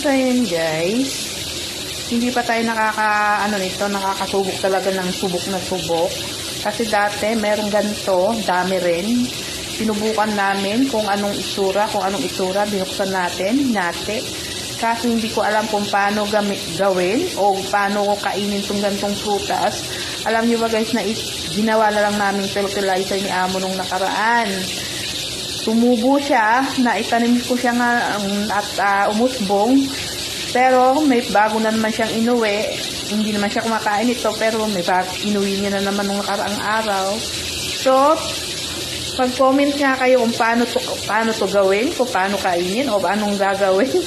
So, ayan guys. Hindi pa tayo nakakasubok talaga ng subok na subok. Kasi dati, merong ganito, dami rin. Sinubukan namin kung anong itsura, binuksan natin, Kasi hindi ko alam kung paano gawin o paano kainin itong ganitong prutas. Alam nyo ba guys na ginawa na lang namin fertilizer ni Amo nung nakaraan. Tumubo siya, naitanim ko siya nga at umusbong. Pero may bago na naman siyang inuwi. Hindi naman siya kumakain ito pero inuwi niya na naman nung nakaraang araw. So, mag-comment nga kayo kung paano to gawin, kung paano kainin o anong gagawin.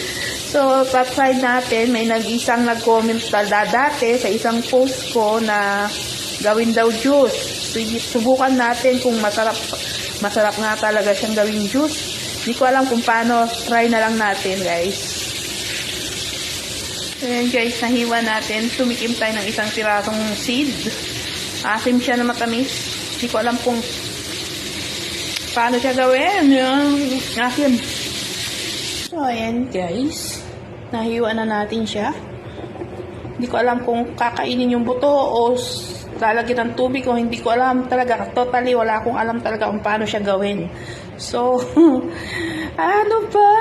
So, try natin. May isang nag-comment dati sa isang post ko na gawin daw juice. Subukan natin kung masarap nga talaga siyang gawing juice. Hindi ko alam kung paano. Try na lang natin, guys. Ayan, guys. Nahiwa natin. Tumikim tayo ng isang pirasong seed. Asim siya na matamis. Hindi ko alam kung paano siya gawin. Asim. So, ayan, guys. Nahiwa na natin siya. Hindi ko alam kung kakainin yung buto o lalagyan ng tubig o hindi ko alam talaga. Totally, wala akong alam talaga kung paano siya gawin. So, ano ba?